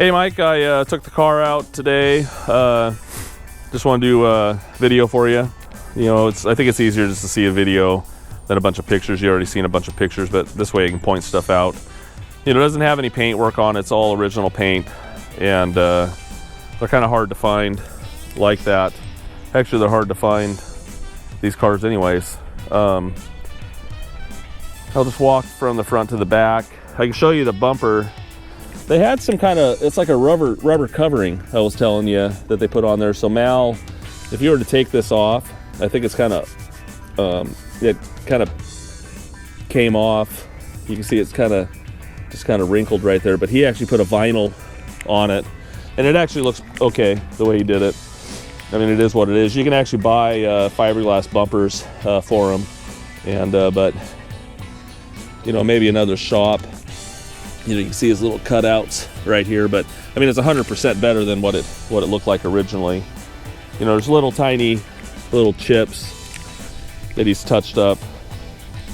Hey Mike, I took the car out today. Just want to do a video for you. You know, I think it's easier just to see a video than a bunch of pictures. You already seen a bunch of pictures, but this way you can point stuff out. You know, it doesn't have any paint work on it. It's all original paint, and they're kind of hard to find like that. Actually, they're hard to find, these cars anyways. I'll just walk from the front to the back. I can show you the bumper. They had some kind of, it's like a rubber covering, I was telling you, that they put on there. So Mal, if you were to take this off, I think it's kind of, it kind of came off. You can see it's just kind of wrinkled right there, but he actually put a vinyl on it, and it actually looks okay the way he did it. I mean, it is what it is. You can actually buy fiberglass bumpers for them, and but you know, maybe another shop. You know, you can see his little cutouts right here, but I mean, it's 100% better than what it looked like originally. You know, there's tiny little chips that he's touched up.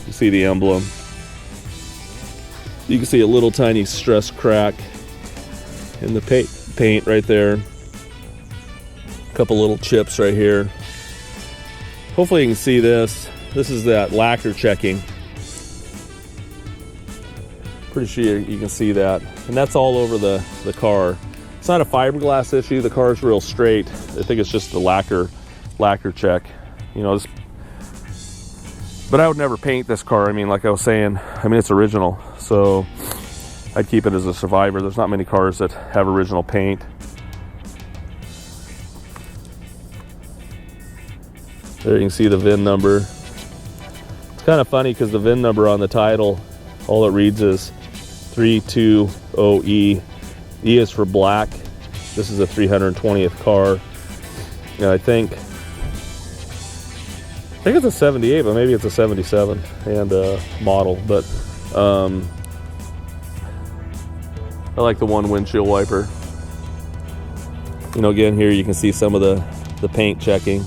You see the emblem. You can see a little tiny stress crack in the paint right there. A couple little chips right here. Hopefully you can see this. This is that lacquer checking. Pretty sure you can see that, and that's all over the car. It's not a fiberglass issue. The car's real straight. I think it's just the lacquer check. You know, but I would never paint this car. I mean, like I was saying, I mean, it's original, so I'd keep it as a survivor. There's not many cars that have original paint. There you can see the VIN number. It's kind of funny because the VIN number on the title, all it reads is 320E. E is for black. This is a 320th car. Yeah, I think it's a 78, but maybe it's a 77 and model. But I like the one windshield wiper. You know, again, here you can see some of the paint checking.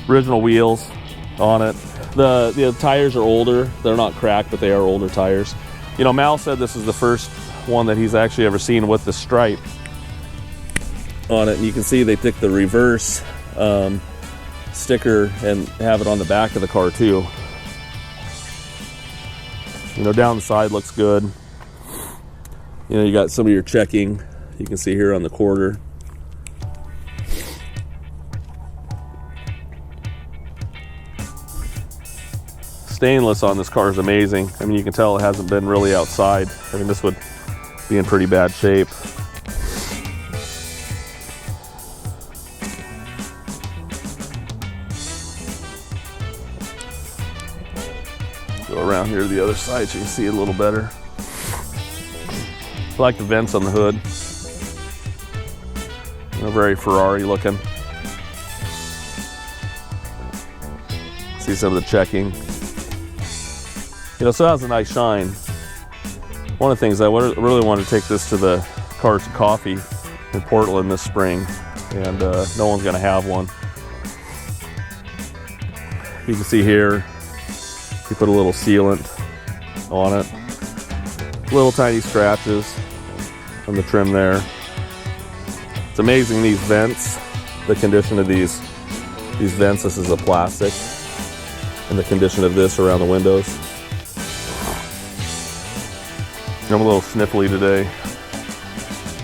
Original wheels on it. The tires are older. They're not cracked, but they are older tires. You know, Mal said this is the first one that he's actually ever seen with the stripe on it. And you can see they took the reverse sticker and have it on the back of the car too. You know, down the side looks good. You know, you got some of your checking. You can see here on the quarter. Stainless on this car is amazing. I mean, you can tell it hasn't been really outside. I mean, this would be in pretty bad shape. Go around here to the other side so you can see it a little better. I like the vents on the hood. You know, very Ferrari looking. See some of the checking. You know, so that was a nice shine. One of the things I really want to take this to the Cars and Coffee in Portland this spring, and no one's going to have one. You can see here, he put a little sealant on it. Little tiny scratches on the trim there. It's amazing, these vents, the condition of these vents. This is a plastic, and the condition of this around the windows. I'm a little sniffly today.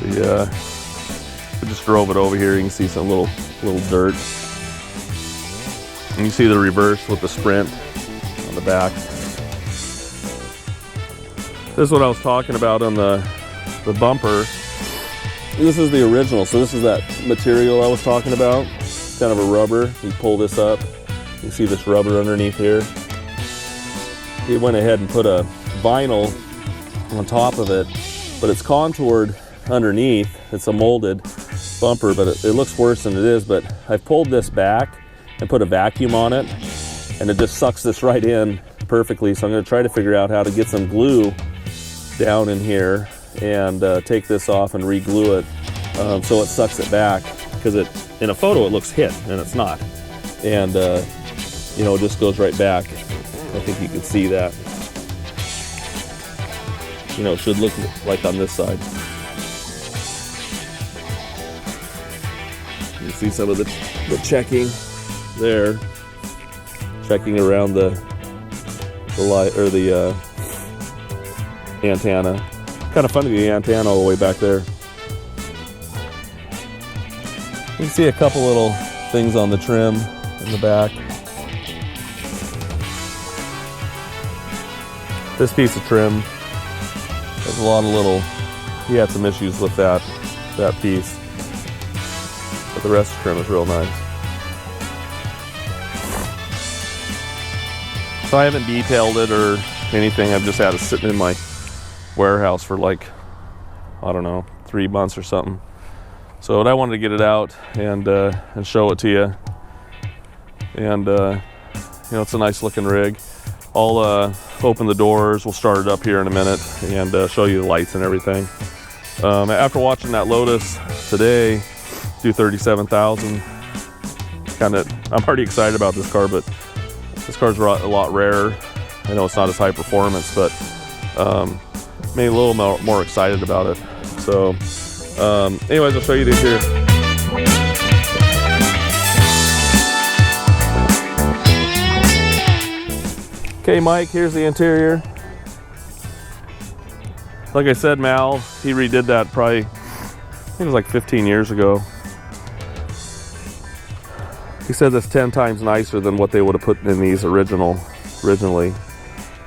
We just drove it over here. You can see some little dirt. And you see the reverse with the Sprint on the back. This is what I was talking about on the bumper. This is the original. So this is that material I was talking about. It's kind of a rubber. You pull this up. You can see this rubber underneath here. He went ahead and put a vinyl on top of it, but it's contoured underneath. It's a molded bumper, but it looks worse than it is. But I've pulled this back and put a vacuum on it, and it just sucks this right in perfectly. So I'm going to try to figure out how to get some glue down in here and take this off and re-glue it so it sucks it back, because in a photo it looks hit and it's not, and you know, it just goes right back. I think you can see that. You know, it should look like on this side. You can see some of the checking there, checking around the light or the antenna. Kind of funny, the antenna all the way back there. You can see a couple little things on the trim in the back. This piece of trim, there's a lot of little, he had some issues with that piece. But the rest of the trim is real nice. So I haven't detailed it or anything. I've just had it sitting in my warehouse for like, I don't know, 3 months or something. So I wanted to get it out and show it to you. And you know, it's a nice looking rig. I'll open the doors. We'll start it up here in a minute and show you the lights and everything. After watching that Lotus today do 37,000, I'm already excited about this car, but this car's a lot rarer. I know it's not as high performance, but made a little more excited about it. So anyways, I'll show you the interior. Okay, Mike, here's the interior. Like I said, Mal, he redid that probably, I think it was like 15 years ago. He said that's 10 times nicer than what they would have put in these originally.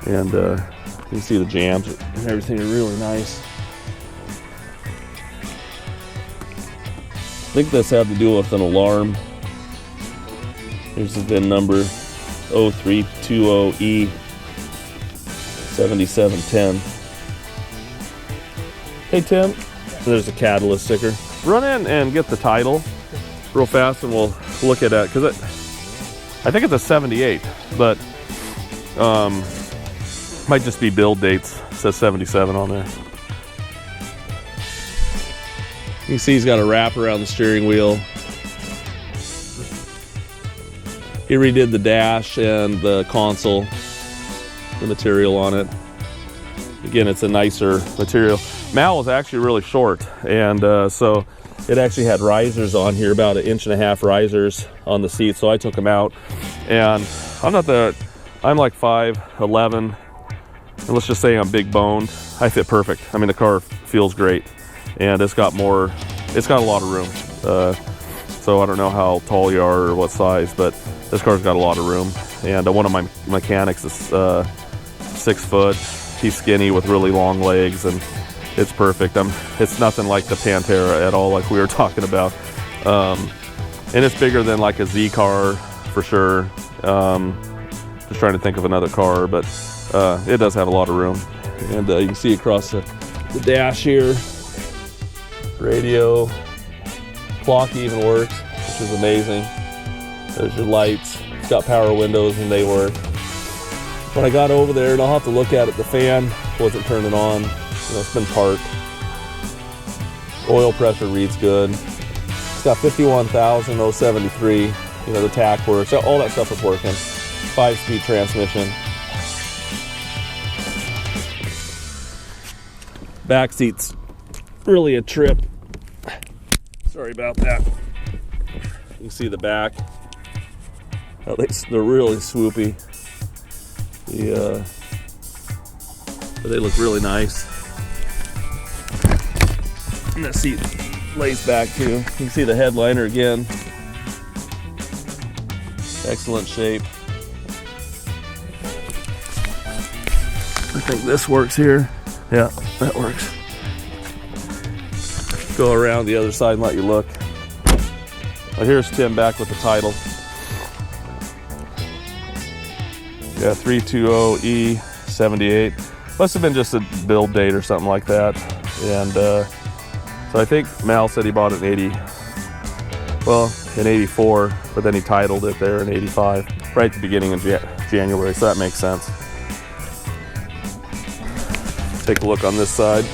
And you can see the jams and everything are really nice. I think this had to do with an alarm. Here's the VIN number, 0320E7710. Hey Tim, there's a catalyst sticker. Run in and get the title real fast and we'll look at that, because I think it's a 78, but might just be build dates. It says 77 on there. You can see he's got a wrap around the steering wheel. He redid the dash and the console, the material on it. Again, it's a nicer material. Mal was actually really short, and so it actually had risers on here, about 1.5 inch risers on the seat. So I took them out, and I'm like 5'11", and let's just say I'm big boned. I fit perfect. I mean, the car feels great, and it's got a lot of room. So I don't know how tall you are or what size, but this car's got a lot of room. And one of my mechanics is 6 foot. He's skinny with really long legs, and it's perfect. It's nothing like the Pantera at all, like we were talking about. And it's bigger than like a Z car for sure. Just trying to think of another car, but it does have a lot of room. And you can see across the dash here, radio, clock even works, which is amazing. There's your lights. It's got power windows and they work. When I got over there, and I'll have to look at it, the fan wasn't turning on. You know, it's been parked. Oil pressure reads good. It's got 51,073. You know, the tach works. All that stuff is working. 5-speed transmission. Back seat's really a trip. Sorry about that. You can see the back. They're really swoopy. But they look really nice. And the seat lays back too. You can see the headliner again. Excellent shape. I think this works here. Yeah, that works. Go around the other side and let you look. Well, here's Tim back with the title. Yeah, 320E78. Must have been just a build date or something like that. And so I think Mal said he bought it in in 84, but then he titled it there in 85, right at the beginning of January, so that makes sense. Take a look on this side.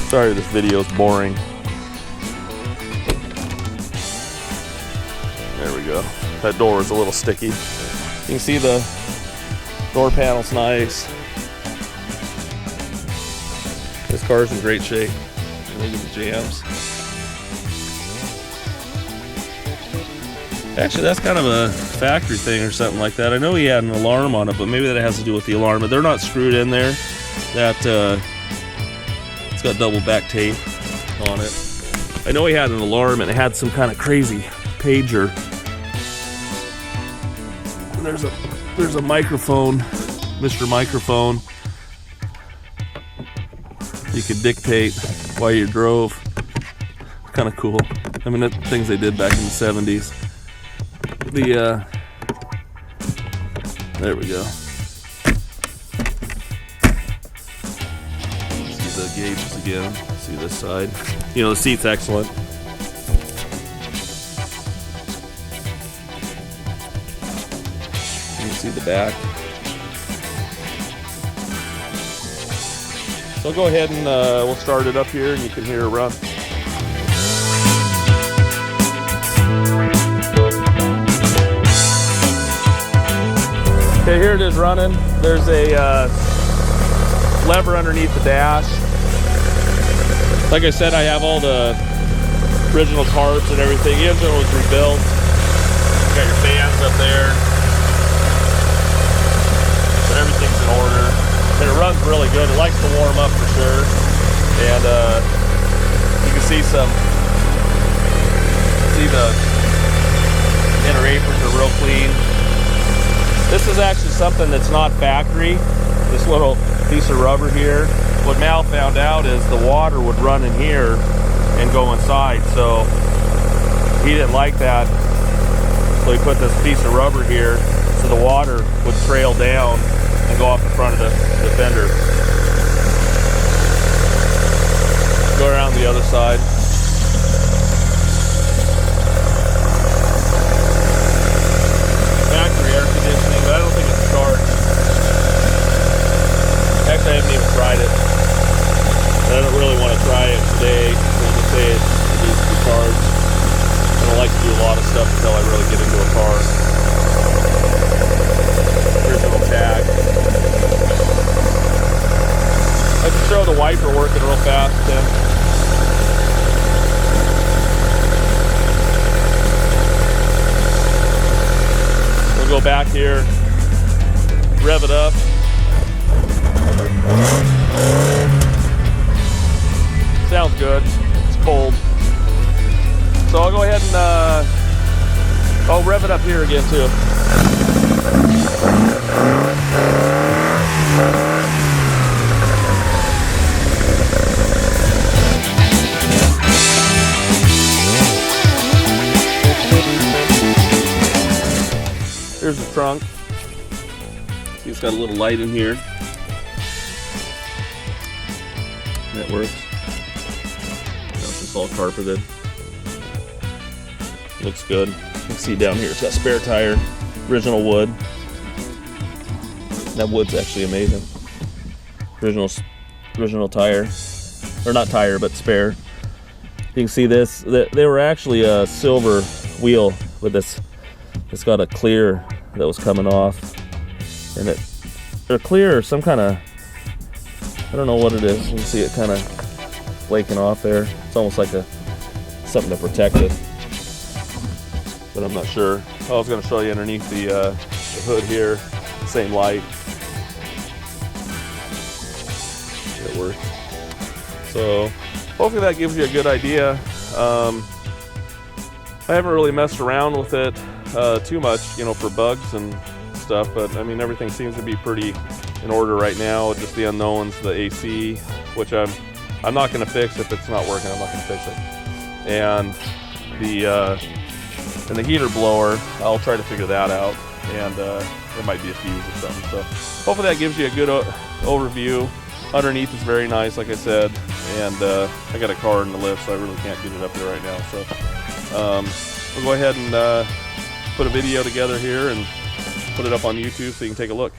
Sorry, this video is boring. There we go. that door was a little sticky. You can see the door panel's nice. This car's in great shape. Look at the jams. Actually, that's kind of a factory thing or something like that. I know he had an alarm on it, but maybe that has to do with the alarm. But they're not screwed in there. That it's got double back tape on it. I know he had an alarm and it had some kind of crazy pager. And there's a microphone, Mr. Microphone. You could dictate while you drove. Kind of cool. I mean, that's things they did back in the 70s. There we go. See the gauges again. See this side. You know, the seat's excellent. You can see the back. So I'll go ahead and we'll start it up here and you can hear it run. Okay, here it is running. There's a lever underneath the dash. Like I said, I have all the original parts and everything. The engine was rebuilt. Got your fans up there. But everything's in order. And it runs really good. It likes to warm up for sure. And you can see the inner aprons are real clean. This is actually something that's not factory. This little piece of rubber here. What Mal found out is the water would run in here and go inside. So he didn't like that. So he put this piece of rubber here so the water would trail down and go off the front of the fender. Go around the other side. Factory air conditioning, but I don't think it's charged. Actually, I haven't even tried it. I don't really want to try it today. We'll just say it needs to be charged. I don't like to do a lot of stuff until I really get into a car. Original tag. I can show the wiper working real fast then. We'll go back here, rev it up. Sounds good. It's cold. So I'll go ahead and I'll rev it up here again too. Here's the trunk. See, it's got a little light in here. That works. It's just all carpeted. Looks good. You can see down here, it's got spare tire, original wood. That wood's actually amazing. Original tire, or not tire, but spare. You can see this. They were actually a silver wheel with this. It's got a clear that was coming off, and they're clear or some kind of, I don't know what it is. You can see it kind of flaking off there. It's almost like something to protect it, but I'm not sure. I was going to show you underneath the hood here, same light. It works. So hopefully that gives you a good idea. I haven't really messed around with it too much, you know, for bugs and stuff, but I mean, everything seems to be pretty in order right now. Just the unknowns, the AC, which I'm not going to fix. If it's not working, I'm not going to fix it. And the heater blower, I'll try to figure that out, and there might be a fuse or something. So hopefully that gives you a good overview. Underneath is very nice, like I said, and I got a car in the lift, so I really can't get it up there right now. So we'll go ahead and put a video together here and put it up on YouTube so you can take a look.